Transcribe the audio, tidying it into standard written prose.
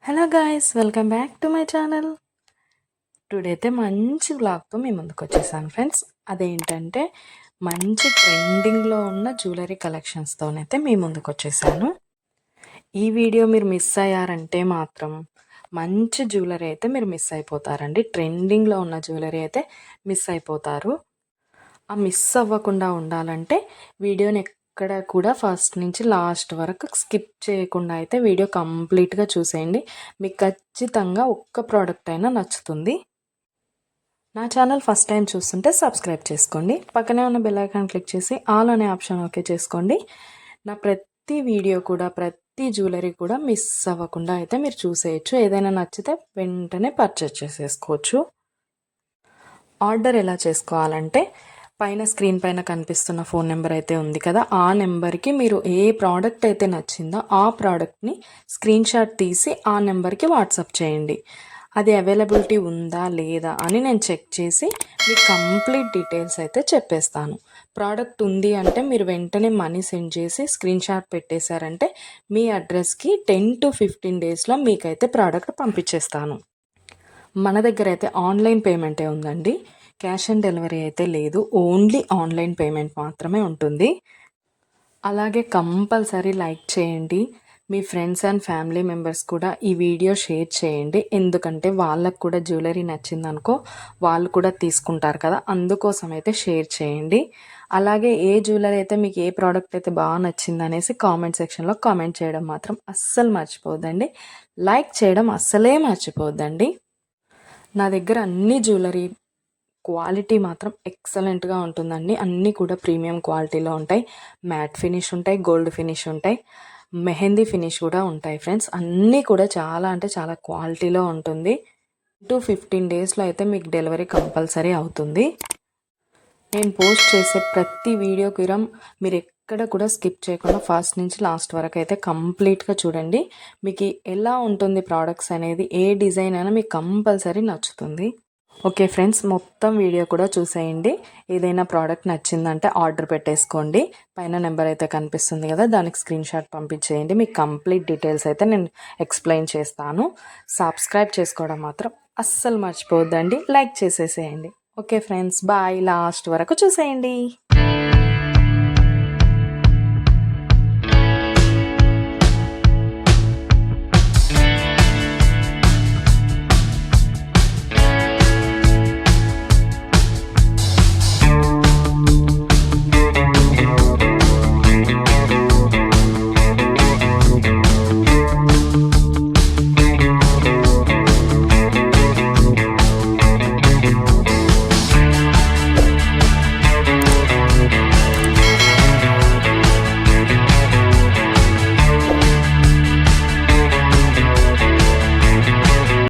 Hello guys, welcome back to my channel. Today అయితే మంచి వ్లాగ్తో మీ ముందుకు వచ్చేసాను ఫ్రెండ్స్. అదేంటంటే మంచి ట్రెండింగ్లో ఉన్న జ్యువెలరీ కలెక్షన్స్తోనైతే మీ ముందుకు వచ్చేసాను. ఈ వీడియో మీరు మిస్ అయ్యారంటే మాత్రం మంచి జ్యువెలరీ అయితే మీరు మిస్ అయిపోతారండి. ట్రెండింగ్లో ఉన్న జ్యువెలరీ అయితే మిస్ అయిపోతారు. ఆ మిస్ అవ్వకుండా ఉండాలంటే వీడియోని ఎక్కడ కూడా ఫస్ట్ నుంచి లాస్ట్ వరకు స్కిప్ చేయకుండా అయితే వీడియో కంప్లీట్గా చూసేయండి. మీకు ఖచ్చితంగా ఒక్క ప్రోడక్ట్ అయినా నచ్చుతుంది. నా ఛానల్ ఫస్ట్ టైం చూస్తుంటే సబ్స్క్రైబ్ చేసుకోండి. పక్కనే ఉన్న బెల్ ఐకాన్ క్లిక్ చేసి ఆల్ అనే ఆప్షన్ ఓకే చేసుకోండి. నా ప్రతి వీడియో కూడా ప్రతి జ్యువెలరీ కూడా మిస్ అవ్వకుండా అయితే మీరు చూసేయచ్చు. ఏదైనా నచ్చితే వెంటనే పర్చేస్ చేసేసుకోవచ్చు. ఆర్డర్ ఎలా చేసుకోవాలంటే పైన స్క్రీన్ పైన కనిపిస్తున్న ఫోన్ నెంబర్ అయితే ఉంది కదా, ఆ నెంబర్కి మీరు ఏ ప్రోడక్ట్ అయితే నచ్చిందో ఆ ప్రోడక్ట్ని స్క్రీన్ షాట్ తీసి ఆ నెంబర్కి వాట్సాప్ చేయండి. అది అవైలబిలిటీ ఉందా లేదా అని నేను చెక్ చేసి మీకు కంప్లీట్ డీటెయిల్స్ అయితే చెప్పేస్తాను. ప్రోడక్ట్ ఉంది అంటే మీరు వెంటనే మనీ సెండ్ చేసి స్క్రీన్ షాట్ పెట్టేశారంటే మీ అడ్రస్కి 10 to 15 డేస్లో మీకైతే ప్రోడక్ట్ పంపించేస్తాను. మన దగ్గర అయితే ఆన్లైన్ పేమెంటే ఉందండి. క్యాష్ ఆన్ డెలివరీ అయితే లేదు. ఓన్లీ ఆన్లైన్ పేమెంట్ మాత్రమే ఉంటుంది. అలాగే కంపల్సరీ లైక్ చేయండి. మీ ఫ్రెండ్స్ అండ్ ఫ్యామిలీ మెంబర్స్ కూడా ఈ వీడియో షేర్ చేయండి. ఎందుకంటే వాళ్ళకు కూడా జ్యువెలరీ నచ్చిందనుకో వాళ్ళు కూడా తీసుకుంటారు కదా, అందుకోసం అయితే షేర్ చేయండి. అలాగే ఏ జ్యువెలరీ అయితే మీకు ఏ ప్రోడక్ట్ అయితే బాగా నచ్చింది అనేసి కామెంట్ సెక్షన్లో కామెంట్ చేయడం మాత్రం అస్సలు మర్చిపోద్దండి. లైక్ చేయడం అస్సలే మర్చిపోద్దండి. నా దగ్గర అన్ని జ్యువెలరీ క్వాలిటీ మాత్రం ఎక్సలెంట్గా ఉంటుందండి. అన్నీ కూడా ప్రీమియం క్వాలిటీలో ఉంటాయి. మ్యాట్ ఫినిష్ ఉంటాయి, గోల్డ్ ఫినిష్ ఉంటాయి, మెహందీ ఫినిష్ కూడా ఉంటాయి ఫ్రెండ్స్. అన్నీ కూడా చాలా అంటే చాలా క్వాలిటీలో ఉంటుంది. 15 డేస్లో అయితే మీకు డెలివరీ కంపల్సరీ అవుతుంది. నేను పోస్ట్ చేసే ప్రతి వీడియోకి మీరు ఎక్కడ కూడా స్కిప్ చేయకుండా ఫస్ట్ నుంచి లాస్ట్ వరకు అయితే కంప్లీట్గా చూడండి. మీకు ఎలా ఉంటుంది ప్రోడక్ట్స్ అనేది, ఏ డిజైన్ అయినా మీకు కంపల్సరీ నచ్చుతుంది. ఓకే ఫ్రెండ్స్, మొత్తం వీడియో కూడా చూసేయండి. ఏదైనా ప్రోడక్ట్ నచ్చిందంటే ఆర్డర్ పెట్టేసుకోండి. పైన నెంబర్ అయితే కనిపిస్తుంది కదా, దానికి స్క్రీన్ షాట్ పంపించేయండి. మీకు కంప్లీట్ డీటెయిల్స్ అయితే నేను ఎక్స్ప్లెయిన్ చేస్తాను. సబ్స్క్రైబ్ చేసుకోవడం మాత్రం అస్సలు మర్చిపోవద్దండి. లైక్ చేసేసేయండి. Okay friends, bye. లాస్ట్ వరకు చూసేయండి.